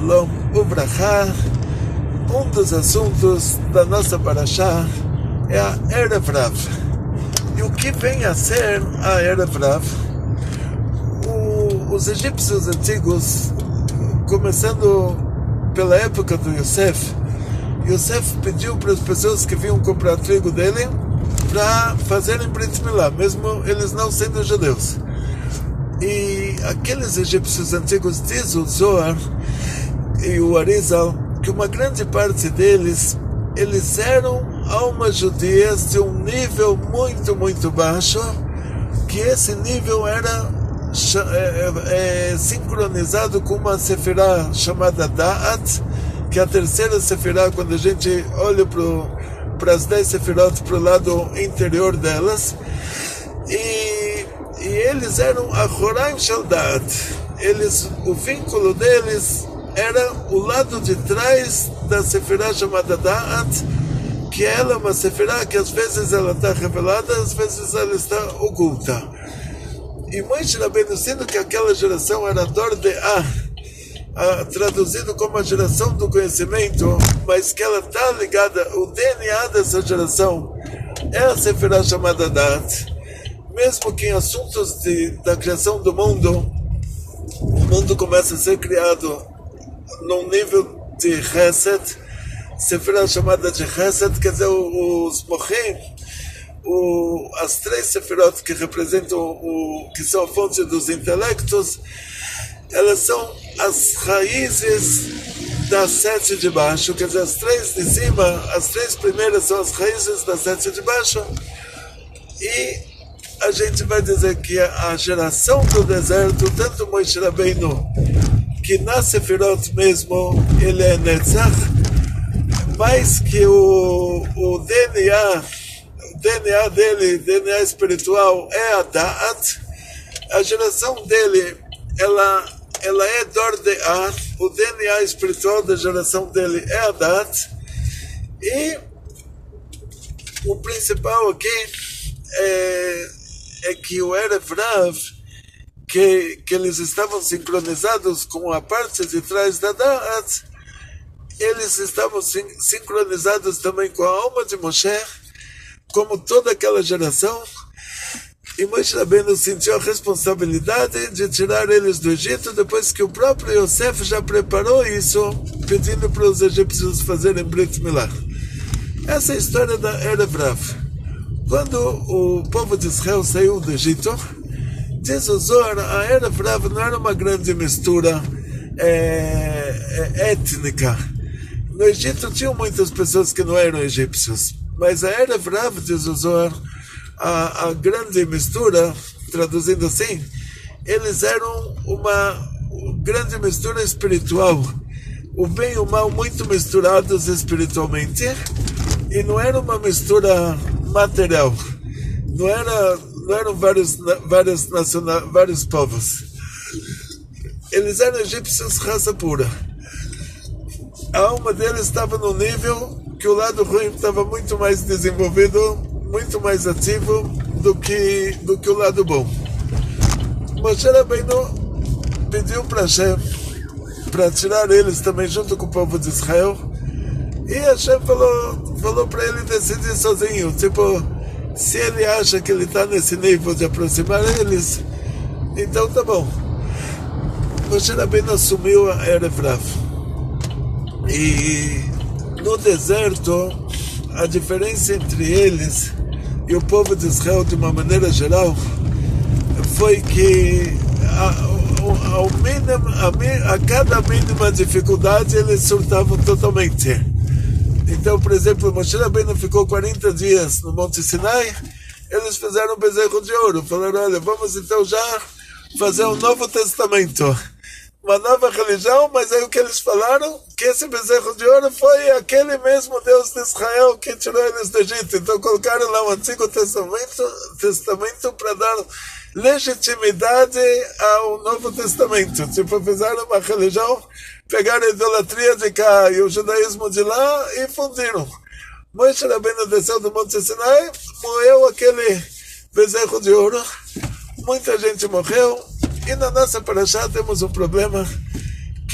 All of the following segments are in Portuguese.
Shalom Uvrachá. Um dos assuntos da nossa Parashá é a Erev Rav. E o que vem a ser a Erev Rav? Os egípcios antigos, começando pela época do Yosef pediu para as pessoas que vinham comprar trigo dele para fazerem Brit Milá, mesmo eles não sendo judeus. E aqueles egípcios antigos, diz o Zohar e o Arizal, que uma grande parte deles, eles eram almas judias de um nível muito, muito baixo, que esse nível era sincronizado com uma sefirá chamada Da'at, que é a terceira sefirá, quando a gente olha para as 10 sefirot para o lado interior delas, e eles eram a Horaim Shel Da'at. O vínculo deles era o lado de trás da sefirá chamada Da'at, que ela é uma sefirá que às vezes ela está revelada, às vezes ela está oculta. E Moshe Rabbeinu, sendo que aquela geração era Dor De'ah, traduzido como a geração do conhecimento, mas que ela está ligada, o DNA dessa geração é a sefirá chamada Da'at. Mesmo que em assuntos da criação do mundo, o mundo começa a ser criado num nível de Chesed, sefirá chamada de Chesed, quer dizer, os Mochim, as 3 sefirot que representam que são a fonte dos intelectos, elas são as raízes das 7 de baixo, quer dizer, as 3 de cima, as 3 primeiras são as raízes das 7 de baixo, e a gente vai dizer que a geração do deserto, tanto Moshe Rabbeinu, que na Sefirot mesmo, ele é Netzach, mais que o DNA dele, DNA espiritual, é a Da'at. A geração dele, ela é Dor De'ah, o DNA espiritual da geração dele é a Da'at, e o principal aqui é que o Erev Rav, que eles estavam sincronizados com a parte de trás da Da'at, eles estavam sincronizados também com a alma de Moshe, como toda aquela geração, e Moshe Rabbeinu sentiu a responsabilidade de tirar eles do Egito, depois que o próprio Yosef já preparou isso, pedindo para os egípcios fazerem Brit Milá. Essa é a história da Erev Rav. Quando o povo de Israel saiu do Egito, diz o Zohar, a Erev Rav não era uma grande mistura étnica. No Egito tinham muitas pessoas que não eram egípcios, mas a Erev Rav, diz o Zohar, a grande mistura, traduzindo assim, eles eram uma grande mistura espiritual, o bem e o mal muito misturados espiritualmente, e não era uma mistura material, não eram vários povos, eles eram egípcios raça pura. A alma deles estava no nível que o lado ruim estava muito mais desenvolvido, muito mais ativo do que o lado bom. Moshe Rabbeinu pediu para Hashem para tirar eles também junto com o povo de Israel, e Hashem falou para ele decidir sozinho, tipo, se ele acha que ele está nesse nível de aproximar eles, então tá bom. Moshe Rabbeinu assumiu a Erev Rav. E no deserto, a diferença entre eles e o povo de Israel, de uma maneira geral, foi que a cada mínima dificuldade eles surtavam totalmente. Então, por exemplo, Moshe Rabbeinu ficou 40 dias no Monte Sinai, eles fizeram um bezerro de ouro, falaram, olha, vamos então já fazer um novo testamento, uma nova religião, mas aí o que eles falaram? Que esse bezerro de ouro foi aquele mesmo Deus de Israel que tirou eles do Egito. Então colocaram lá o Antigo Testamento para dar legitimidade ao Novo Testamento. Tipo, fizeram uma religião, pegaram a idolatria de cá e o judaísmo de lá e fundiram. Moshe Rabbeinu desceu do Monte Sinai, moeu aquele bezerro de ouro, muita gente morreu, e na nossa Parashá temos um problema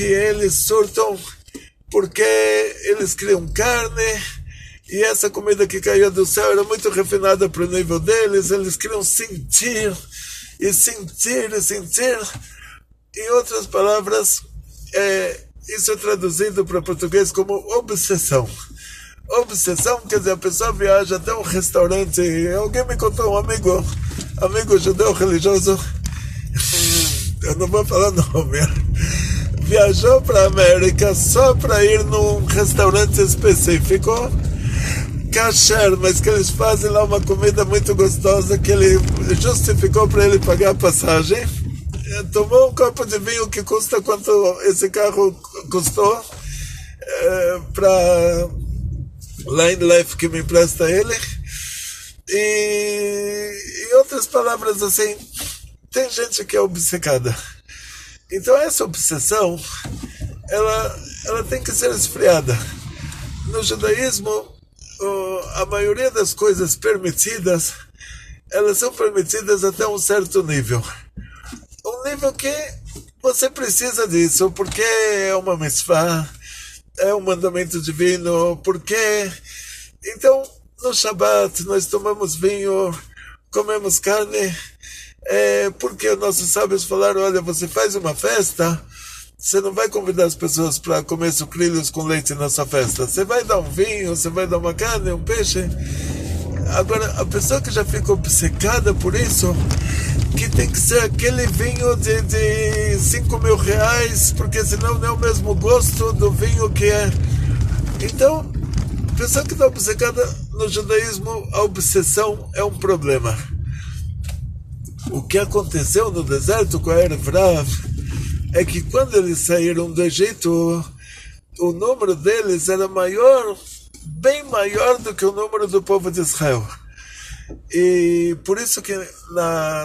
que eles surtam porque eles criam carne, e essa comida que caiu do céu era muito refinada para o nível deles, eles queriam sentir, e sentir, e sentir. Em outras palavras, isso é traduzido para português como obsessão. Obsessão quer dizer, a pessoa viaja até um restaurante, alguém me contou, um amigo judeu religioso, eu não vou falar nome, viajou para a América só para ir num restaurante específico, kasher, mas que eles fazem lá uma comida muito gostosa, que ele justificou para ele pagar a passagem. Tomou um copo de vinho que custa quanto esse carro custou para Line Life que me empresta ele. E em outras palavras, assim, tem gente que é obcecada. Então essa obsessão, ela tem que ser esfriada. No judaísmo, a maioria das coisas permitidas, elas são permitidas até um certo nível. Um nível que você precisa disso, porque é uma mitzvah, é um mandamento divino, porque... Então, no Shabbat, nós tomamos vinho, comemos carne, porque os nossos sábios falaram, olha, você faz uma festa, você não vai convidar as pessoas para comer sucrilhos com leite na sua festa. Você vai dar um vinho, você vai dar uma carne, um peixe. Agora, a pessoa que já fica obcecada por isso, que tem que ser aquele vinho de 5.000 reais, porque senão não é o mesmo gosto do vinho que é. Então, a pessoa que está obcecada no judaísmo, a obsessão é um problema. O que aconteceu no deserto com a Erev Rav é que quando eles saíram do Egito, o número deles era maior, bem maior do que o número do povo de Israel. E por isso que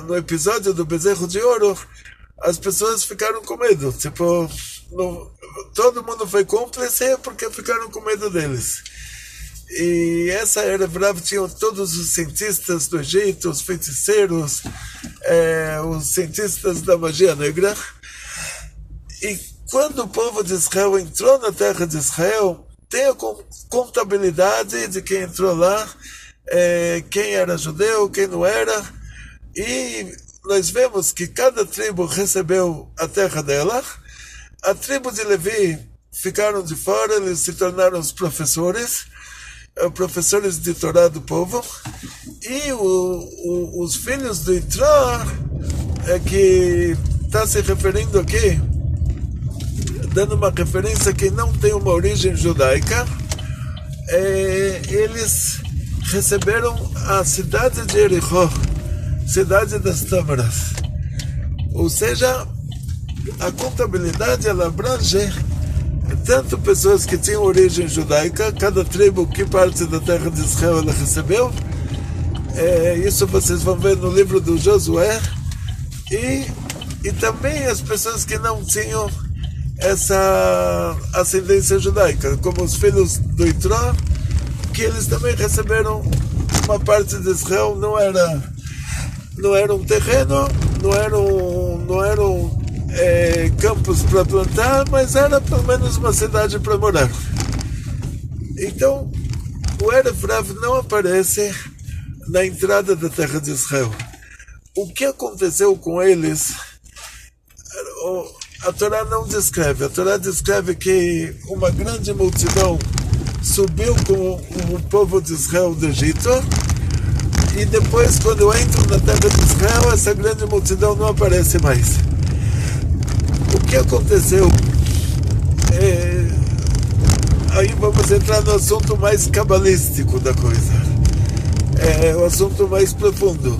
no episódio do bezerro de ouro, as pessoas ficaram com medo. Tipo, todo mundo foi cúmplice porque ficaram com medo deles. E essa era brava, tinham todos os cientistas do Egito, os feiticeiros, os cientistas da magia negra. E quando o povo de Israel entrou na terra de Israel, tem a contabilidade de quem entrou lá, quem era judeu, quem não era, e nós vemos que cada tribo recebeu a terra dela. A tribo de Levi ficaram de fora, eles se tornaram os professores de Torá do povo, e os filhos do Itró, que está se referindo aqui, dando uma referência que não tem uma origem judaica, eles receberam a cidade de Jericó, cidade das tâmaras. Ou seja, a contabilidade ela abrange tanto pessoas que tinham origem judaica, cada tribo, que parte da terra de Israel ela recebeu. Isso vocês vão ver no livro do Josué. E também as pessoas que não tinham essa ascendência judaica, como os filhos do Itró, que eles também receberam uma parte de Israel, não era um terreno, não eram campos para plantar, mas era pelo menos uma cidade para morar. Então, o Erev Rav não aparece na entrada da terra de Israel. O que aconteceu com eles, a Torá não descreve. A Torá descreve que uma grande multidão subiu com o povo de Israel do Egito, e depois, quando entram na terra de Israel, essa grande multidão não aparece mais. O que aconteceu? Aí vamos entrar no assunto mais cabalístico da coisa. O assunto mais profundo.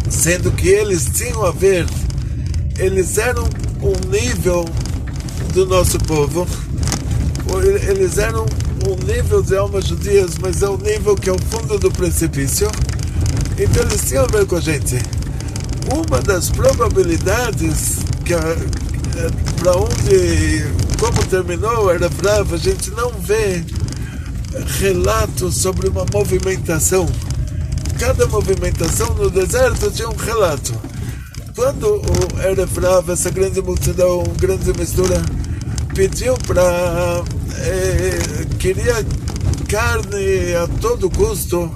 Sendo que eles tinham a ver, eles eram um nível do nosso povo, eles eram um nível de almas judias, mas é um nível que é o fundo do precipício. Então eles tinham a ver com a gente. Uma das probabilidades que para onde, como terminou, era brava, a gente não vê relatos sobre uma movimentação. Cada movimentação no deserto tinha um relato. quando o Erev Rav, essa grande multidão, grande mistura, pediu para... queria carne a todo custo,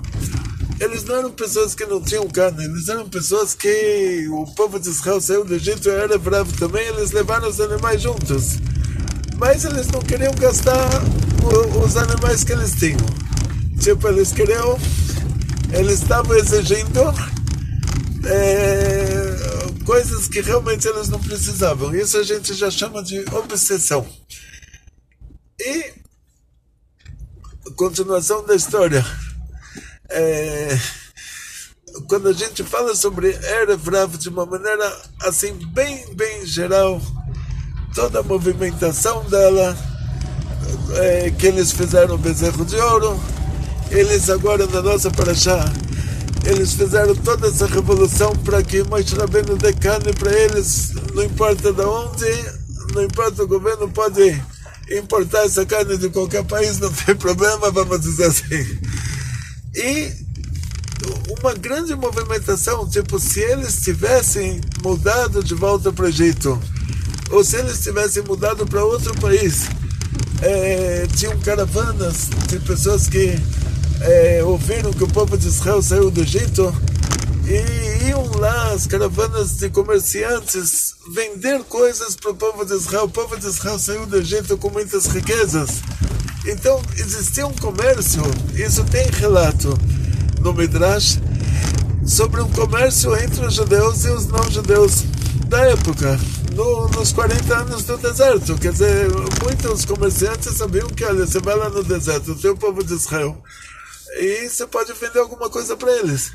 eles não eram pessoas que não tinham carne, eles eram pessoas que o povo de Israel saiu do Egito e era bravo também, eles levaram os animais juntos, mas eles não queriam gastar os animais que eles tinham. Tipo, eles estavam exigindo coisas que realmente eles não precisavam. Isso a gente já chama de obsessão. E continuação da história. Quando a gente fala sobre Erev Rav de uma maneira assim bem geral, toda a movimentação dela, que eles fizeram o bezerro de ouro, eles agora na nossa paraxá, eles fizeram toda essa revolução para que Moshe Rabbeinu dê carne para eles, não importa de onde, não importa, o governo pode importar essa carne de qualquer país, não tem problema, vamos dizer assim. E uma grande movimentação, tipo, se eles tivessem mudado de volta para o Egito, ou se eles tivessem mudado para outro país, tinham caravanas de pessoas que ouviram que o povo de Israel saiu do Egito e iam lá, as caravanas de comerciantes, vender coisas para o povo de Israel. O povo de Israel saiu do Egito com muitas riquezas. Então, existia um comércio, isso tem relato no Midrash, sobre um comércio entre os judeus e os não-judeus da época, nos 40 anos do deserto. Quer dizer, muitos comerciantes sabiam que, olha, você vai lá no deserto, tem o povo de Israel, e você pode vender alguma coisa para eles.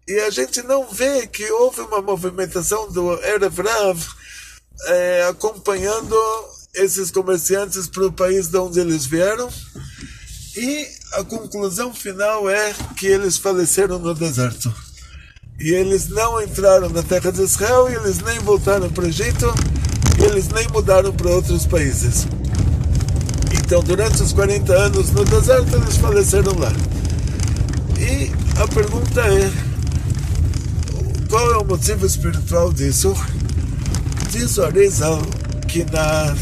E a gente não vê que houve uma movimentação do Erev Rav acompanhando esses comerciantes para o país de onde eles vieram, e a conclusão final é que eles faleceram no deserto. E eles não entraram na terra de Israel, e eles nem voltaram para o Egito, e eles nem mudaram para outros países. Então, durante os 40 anos no deserto, eles faleceram lá. E a pergunta é, qual é o motivo espiritual disso? Diz o Arizal que na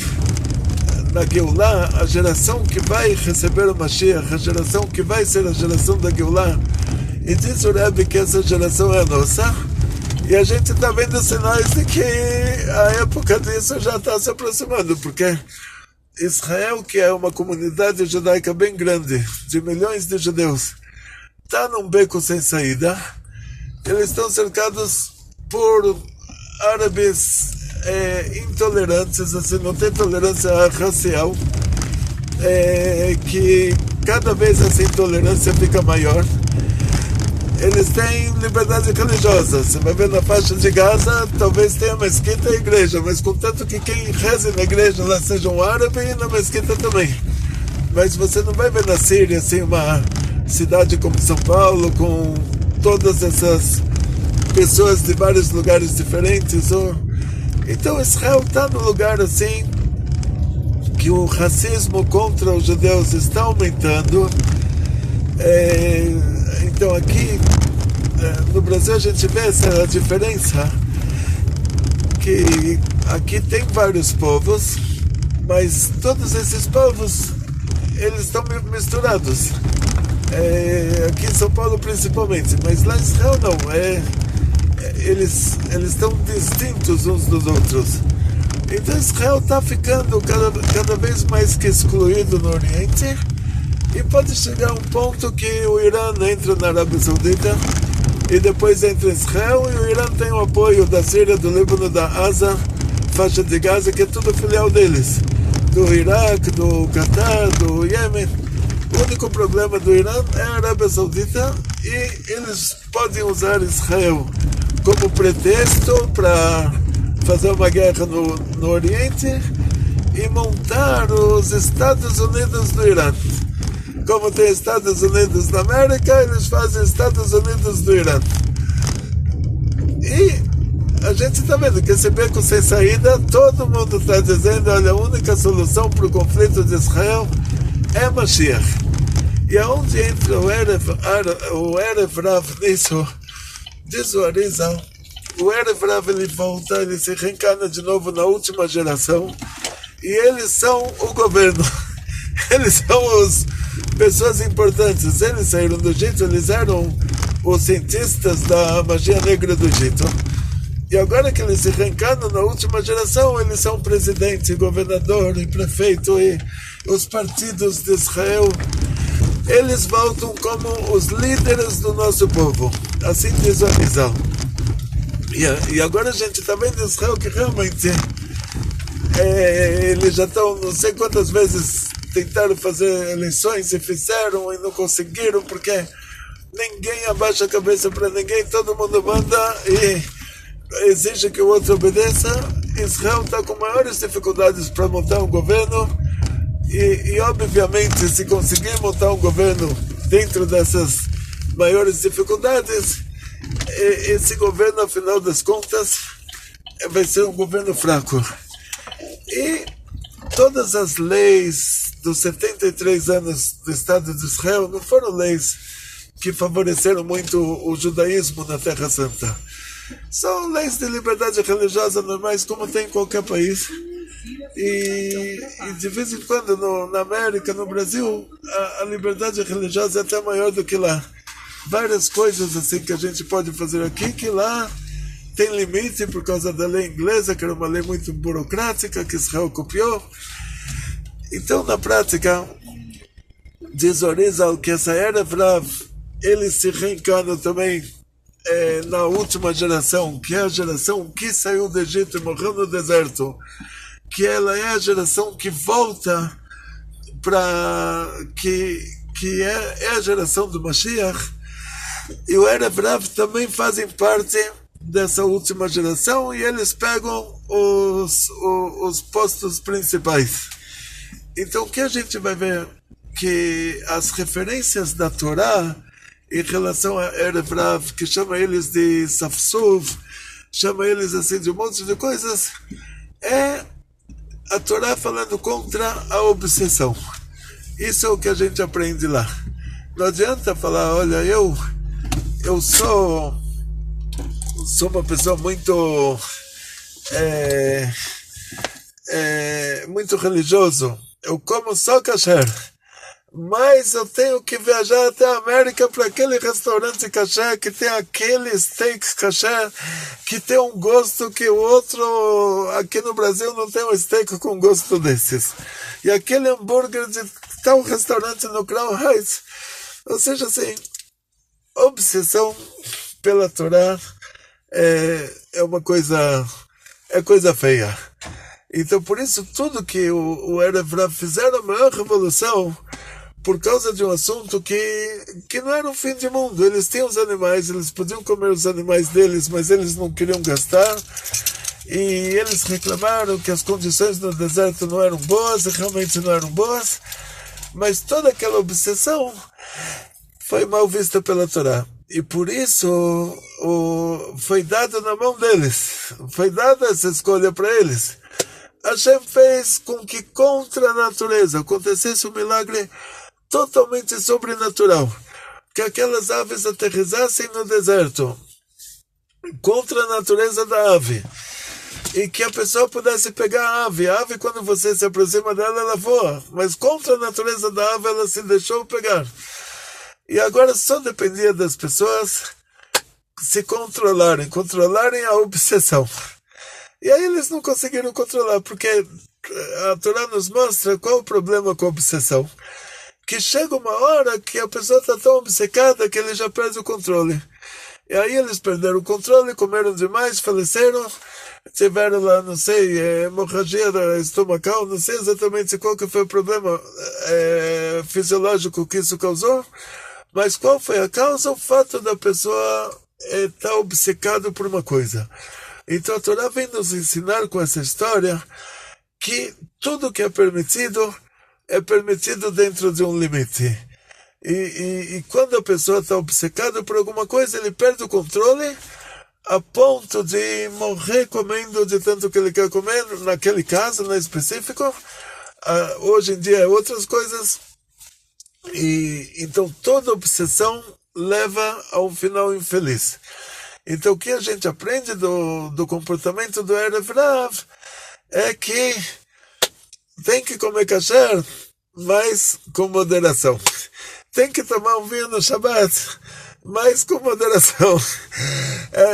Geulah, a geração que vai receber o Mashiach, a geração que vai ser a geração da Geulah, e diz o Rebbe que essa geração é a nossa, e a gente está vendo sinais de que a época disso já está se aproximando, porque Israel, que é uma comunidade judaica bem grande, de milhões de judeus, está num beco sem saída. Eles estão cercados por árabes intolerantes, assim, não tem tolerância racial, que cada vez essa intolerância fica maior. Eles têm liberdade religiosa. Você vai ver na faixa de Gaza, talvez tenha mesquita e igreja, mas contanto que quem reze na igreja lá seja um árabe, e na mesquita também. Mas você não vai ver na Síria assim, uma cidade como São Paulo, com todas essas pessoas de vários lugares diferentes. Então Israel está num lugar assim que o racismo contra os judeus está aumentando. Então aqui no Brasil a gente vê essa diferença, que aqui tem vários povos, mas todos esses povos eles estão misturados, aqui em São Paulo principalmente, mas lá em Israel não, eles estão distintos uns dos outros. Então Israel está ficando cada vez mais que excluído no Oriente, e pode chegar a um ponto que o Irã entra na Arábia Saudita e depois entra Israel, e o Irã tem o apoio da Síria, do Líbano, da Asa, faixa de Gaza, que é tudo filial deles, do Iraque, do Catar, do Iêmen. O único problema do Irã é a Arábia Saudita, e eles podem usar Israel como pretexto para fazer uma guerra no Oriente e montar os Estados Unidos do Irã. Como tem Estados Unidos da América, eles fazem Estados Unidos do Irã. E a gente está vendo que esse beco sem saída, todo mundo está dizendo, olha, a única solução para o conflito de Israel é Mashiach. E aonde entra o Erev Rav nisso, diz o Arizal, o Erev Rav ele volta, ele se reencarna de novo na última geração, e eles são o governo. Eles são as pessoas importantes. Eles saíram do Egito, eles eram os cientistas da magia negra do Egito. E agora que eles se reencarnam na última geração, eles são presidente, governador e prefeito, e os partidos de Israel, eles voltam como os líderes do nosso povo. Assim diz o Arizal. E agora a gente está vendo Israel que realmente eles já estão, não sei quantas vezes tentaram fazer eleições e fizeram e não conseguiram, porque ninguém abaixa a cabeça para ninguém, todo mundo manda e exige que o outro obedeça. Israel está com maiores dificuldades para montar um governo e obviamente se conseguir montar um governo dentro dessas maiores dificuldades, esse governo, afinal das contas, vai ser um governo fraco. E todas as leis dos 73 anos do Estado de Israel não foram leis que favoreceram muito o judaísmo na Terra Santa. São leis de liberdade religiosa normais, como tem em qualquer país. E de vez em quando, na América, no Brasil, a liberdade religiosa é até maior do que lá. Várias coisas assim que a gente pode fazer aqui, que lá tem limite por causa da lei inglesa, que era uma lei muito burocrática, que Israel copiou. Então, na prática, diz o Arizal que essa Erev Rav, eles se reencarnam também na última geração, que é a geração que saiu do Egito e morreu no deserto, que ela é a geração que volta para que é a geração do Mashiach, e o Erev Rav também fazem parte dessa última geração, e eles pegam os postos principais. Então o que a gente vai ver? Que as referências da Torá em relação a Erev Rav, que chama eles de Safsuv, chama eles assim de um monte de coisas, é a Torá falando contra a obsessão. Isso é o que a gente aprende lá. Não adianta falar, olha, eu sou uma pessoa muito muito religioso, eu como só kasher, mas eu tenho que viajar até a América para aquele restaurante kasher que tem aquele steak kasher que tem um gosto que o outro aqui no Brasil não tem um steak com gosto desses, e aquele hambúrguer de tal restaurante no Crown Heights. Ou seja, assim, obsessão pela Torá é uma coisa, é coisa feia. Então, por isso, tudo que o Erev Rav fizeram a maior revolução, por causa de um assunto que não era um fim de mundo. Eles tinham os animais, eles podiam comer os animais deles, mas eles não queriam gastar, e eles reclamaram que as condições no deserto não eram boas, e realmente não eram boas, mas toda aquela obsessão foi mal vista pela Torá. E por isso foi dado na mão deles, foi dada essa escolha para eles. Hashem fez com que contra a natureza acontecesse um milagre totalmente sobrenatural, que aquelas aves aterrissassem no deserto, contra a natureza da ave, e que a pessoa pudesse pegar a ave. A ave, quando você se aproxima dela, ela voa, mas contra a natureza da ave, ela se deixou pegar. E agora só dependia das pessoas se controlarem a obsessão. E aí eles não conseguiram controlar, porque a Torá nos mostra qual o problema com a obsessão. Que chega uma hora que a pessoa está tão obcecada que ele já perde o controle. E aí eles perderam o controle, comeram demais, faleceram, tiveram lá, não sei, hemorragia estomacal, não sei exatamente qual que foi o problema fisiológico que isso causou, mas qual foi a causa? O fato da pessoa estar obcecado por uma coisa. Então a Torá vem nos ensinar com essa história que tudo que é permitido dentro de um limite. E quando a pessoa está obcecada por alguma coisa, ele perde o controle a ponto de morrer comendo de tanto que ele quer comer, naquele caso, no específico. Hoje em dia é outras coisas. E então toda obsessão leva a um final infeliz. Então, o que a gente aprende do comportamento do Erev Rav é que tem que comer kasher, mas com moderação. Tem que tomar um vinho no Shabbat, mas com moderação.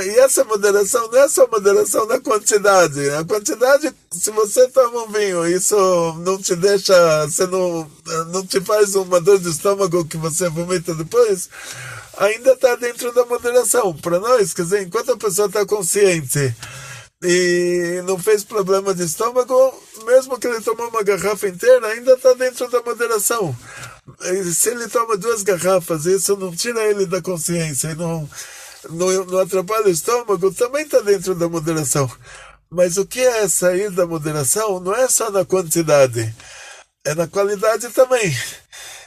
E essa moderação não é só moderação na quantidade. A quantidade, se você toma um vinho, isso não te deixa, você não te faz uma dor de estômago que você vomita depois, ainda está dentro da moderação. Para nós, quer dizer, enquanto a pessoa está consciente e não fez problema de estômago, mesmo que ele tomou uma garrafa inteira, ainda está dentro da moderação. E se ele toma 2 garrafas, isso não tira ele da consciência e não atrapalha o estômago, também está dentro da moderação. Mas o que é sair da moderação não é só na quantidade, é na qualidade também.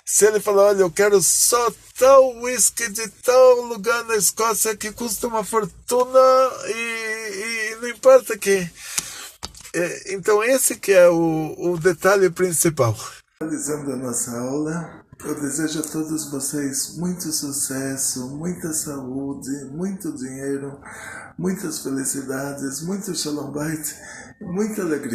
Se ele falar, olha, eu quero só tal whisky de tal lugar na Escócia que custa uma fortuna e não importa que... Então esse que é o detalhe principal. Finalizando a nossa aula, eu desejo a todos vocês muito sucesso, muita saúde, muito dinheiro, muitas felicidades, muito shalom bait, muita alegria.